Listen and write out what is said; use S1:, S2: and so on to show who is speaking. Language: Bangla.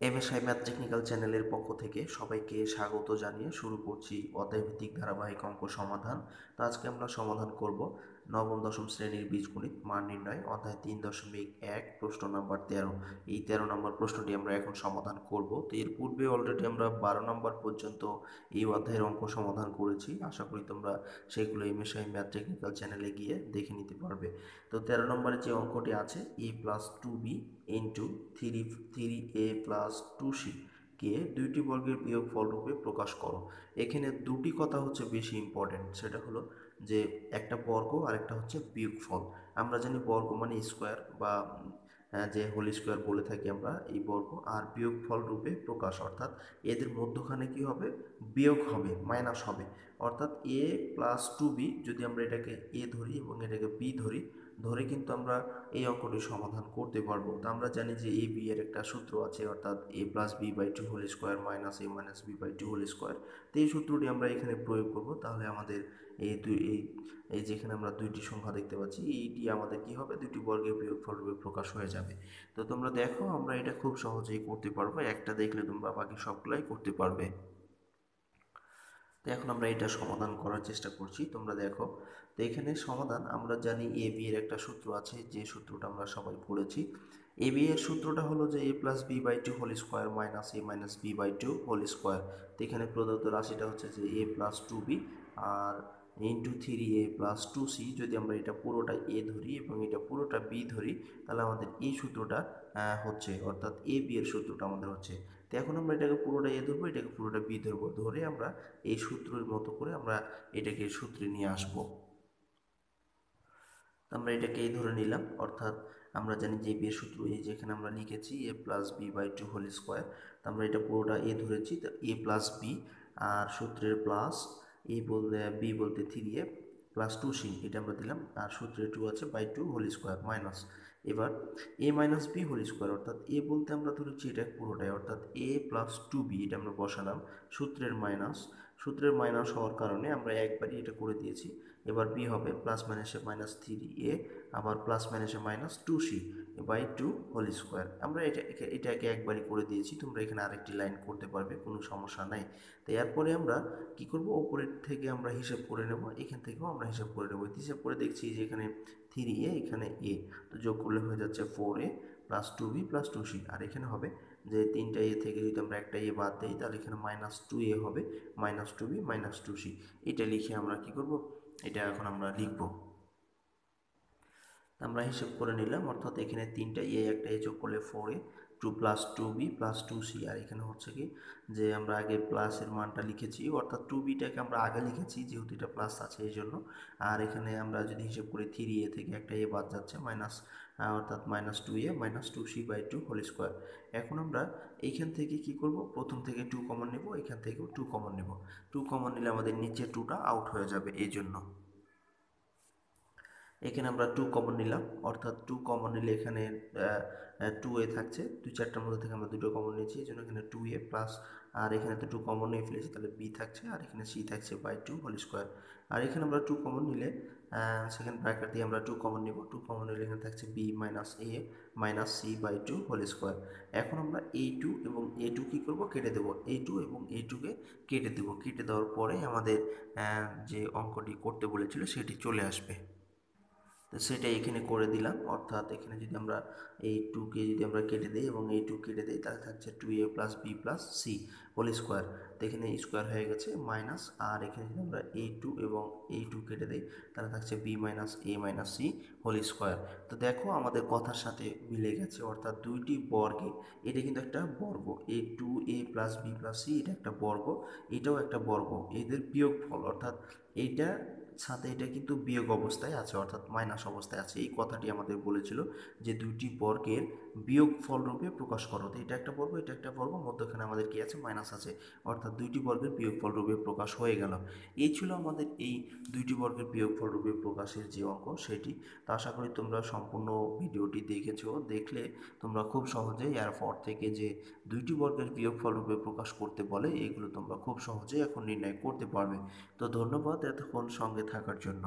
S1: এমএসআই ম্যাথ টেকনিক্যাল চ্যানেলের পক্ষ থেকে সবাইকে স্বাগত জানিয়ে শুরু করছি অধ্যায়ভিত্তিক ধারাবাহিক অঙ্ক সমাধান। তো আজকে আমরা সমাধান করব নবম দশম শ্রেণীর বীজগণিত মান নির্ণয় অধ্যায় 3.1 প্রশ্ন নাম্বার 13। এই 13 নম্বর প্রশ্নটি আমরা এখন সমাধান করব। তো এর পূর্বে অলরেডি আমরা 12 নম্বর পর্যন্ত এই অধ্যায়ের অঙ্ক সমাধান করেছি। আশা করি তোমরা সেগুলো এমএসআই ম্যাথ টেকনিক্যাল চ্যানেলে গিয়ে দেখে নিতে পারবে। তো 13 নম্বরে যে অঙ্কটি আছে a+2b ইন্টু থ্রি এ প্লাস 2c কে দুইটি বর্গের বিয়োগফল রূপে প্রকাশ করো। এখানে দুটি কথা হচ্ছে বেশি ইম্পর্টেন্ট, সেটা হলো যে একটা বর্গ আর একটা হচ্ছে বিয়োগফল। আমরা জানি বর্গ মানে স্কোয়ার বা যে হোল স্কোয়ার বলে থাকি আমরা এই বর্গ, আর বিয়োগফল রূপে প্রকাশ অর্থাৎ এদের মধ্যখানে কি হবে, বিয়োগ হবে, মাইনাস হবে। অর্থাৎ a+2b যদি আমরা এটাকে এ ধরি এবং এটাকে বি ধরি, ধরে কিন্তু আমরা এই অঙ্কটি সমাধান করতে পারবো। তো আমরা জানি যে এ বি এর একটা সূত্র আছে, অর্থাৎ a+b/2 whole square minus a minus b/2 whole square. তো এই সূত্রটি আমরা এখানে প্রয়োগ করব, তাহলে আমাদের এই দুই এই যেখানে আমরা দুইটি সংখ্যা দেখতে পাচ্ছি, এইটি আমাদের কি হবে, দুইটি বর্গের বিয়োগফল রূপে প্রকাশ হয়ে যাবে। তো তোমরা দেখো আমরা এটা খুব সহজেই করতে পারবো, একটা দেখলে তোমরা বাকি সবগুলাই করতে পারবে। তো এখন আমরা এটা সমাধান করার চেষ্টা করছি, তোমরা দেখো। তো এখানে সমাধান আমরা জানি এ বি এর একটা সূত্র আছে, যে সূত্রটা আমরা সবাই পড়েছি। এ বি এর সূত্রটা হলো যে a+b/2 whole square minus a minus b/2 whole square. তো এখানে প্রদত্ত রাশিটা হচ্ছে যে a+2b আর ইন্টু 3a+2c। যদি আমরা এটা পুরোটা এ ধরি এবং এটা পুরোটা বি ধরি, তাহলে আমাদের এই সূত্রটা হচ্ছে, অর্থাৎ এ বি এর সূত্রটা আমাদের হচ্ছে। তো এখন আমরা এটাকে পুরোটা এ ধরবো, এটাকে পুরোটা বি ধরবো, ধরে আমরা এই সূত্রের মতো করে আমরা এটাকে সূত্রে নিয়ে আসব। আমরা এটাকে এই ধরে নিলাম, অর্থাৎ আমরা জানি যে বি এর সূত্র এই যেখানে আমরা লিখেছি a+b/2 হোল স্কোয়ার। তো আমরা এটা পুরোটা এ ধরেছি, তো a+b আর সূত্রের প্লাস বি বলতে 3a+2c এটা আমরা দিলাম, আর সূত্রের 2 আছে বাই 2 হোল স্কোয়ার মাইনাস। এবার a minus B whole square, অর্থাৎ এ বলতে আমরা ধরেছি এটা পুরোটাই, অর্থাৎ a+2b এটা আমরা বসালাম, সূত্রের মাইনাস হওয়ার কারণে আমরা একবারই এটা করে দিয়েছি। এবার বি হবে প্লাস মাইনাসে মাইনাস 3a, আবার প্লাস মাইনাসে -2c/2 হোল স্কোয়ার। আমরা এটাকে একবারই করে দিয়েছি, তোমরা এখানে আরেকটি লাইন করতে পারবে, কোনো সমস্যা নাই। তো এরপরে আমরা কি করব, ওপরের থেকে আমরা হিসাব করে নেব, এখান থেকেও আমরা হিসাব করে নেব। হিসাব করে দেখছি যে এখানে 3a এখানে a, তো যোগ করলে হয়ে যাচ্ছে 4a plus 2b plus 2c। আর এখানে হবে যে তিনটা এ থেকে যদি আমরা একটা এ বাদ দিই, তাহলে এখানে -2a হবে, -2b -2c। এটা লিখে আমরা কি করব, এটা এখন আমরা লিখব। আমরা হিসেব করে নিলাম, অর্থাৎ এখানে তিনটা এ একটা এ যোগ করলে 4a 2 plus 2b plus 2c। আর এখানে হচ্ছে কি যে আমরা আগে প্লাসের মানটা লিখেছি, অর্থাৎ 2bটাকে আমরা আগে লিখেছি যেহেতু এটা প্লাস আছে এই জন্য। আর এখানে আমরা যদি হিসেব করি 3a থেকে একটা এ বাদ যাচ্ছে, মাইনাস, অর্থাৎ -2a -2c/2 হোল স্কোয়ার। এখন আমরা এইখান থেকে কি করব, প্রথম থেকে 2 কমন নেব, এখান থেকেও 2 কমন নেব। 2 কমন নিলে আমাদের নিচে 2টা আউট হয়ে যাবে, এই জন্য এখানে আমরা 2 কমন নিলাম, অর্থাৎ 2 কমন নিলে এখানে 2a থাকছে, দুই চারটার মধ্যে থেকে আমরা দুটো কমন নিয়েছি, এই জন্য এখানে 2a প্লাস, আর এখানে তো 2 কমন নিয়ে ফেলেছি, তাহলে b থাকছে, আর এখানে c থাকছে বাই 2 হোল স্কোয়ার। আর এখানে আমরা 2 কমন নিলে সেকেন্ড ব্র্যাকেট দিয়ে আমরা 2 কমন নিব, 2 কমন নিলে এখানে থাকছে b minus a minus c/2 whole square. এখন আমরা a2 এবং a2 কি করব, কেটে দেবো, a2 এবং a2কে কেটে দেবো। কেটে দেওয়ার পরে আমাদের যে অঙ্কটি করতে বলেছিল সেটি চলে আসবে। তো সেটা এখানে করে দিলাম, অর্থাৎ এখানে যদি আমরা এই 2কে যদি আমরা কেটে দিই এবং এই 2 কেটে দিই, তাহলে থাকছে 2a plus B plus C whole square. তো এখানে স্কোয়ার হয়ে গেছে মাইনাস, আর এখানে যদি আমরা a2 এবং a2 কেটে দিই, তাহলে থাকছে b minus a minus C whole square. তো দেখো আমাদের কথার সাথে মিলে গেছে, অর্থাৎ দুইটি বর্গে, এটা কিন্তু একটা বর্গ, a2a plus B plus C এটা একটা বর্গ, এটাও একটা বর্গ, এদের বিয়োগফল, অর্থাৎ এইটা সাথে এটা কিন্তু বিয়োগ অবস্থায় আছে, অর্থাৎ মাইনাস অবস্থায় আছে। এই কথাটি আমাদের বলেছিল যে দুইটি বর্গের বিয়োগফল রূপে প্রকাশ করো। তো এটা একটা বর্গ, এটা একটা বর্গ, মধ্যখানে আমাদের কি আছে, মাইনাস আছে, অর্থাৎ দুইটি বর্গের বিয়োগফল রূপে প্রকাশ হয়ে গেল। এই ছিল আমাদের এই দুইটি বর্গের বিয়োগফল রূপে প্রকাশের যে অঙ্ক সেটি। তো আশা করি তোমরা সম্পূর্ণ ভিডিওটি দেখেছো, দেখলে তোমরা খুব সহজেই এরপর থেকে যে দুইটি বর্গের বিয়োগফল রূপে প্রকাশ করতে বলে, এগুলো তোমরা খুব সহজেই এখন নির্ণয় করতে পারবে। তো ধন্যবাদ এতক্ষণ সঙ্গে থাকার জন্য।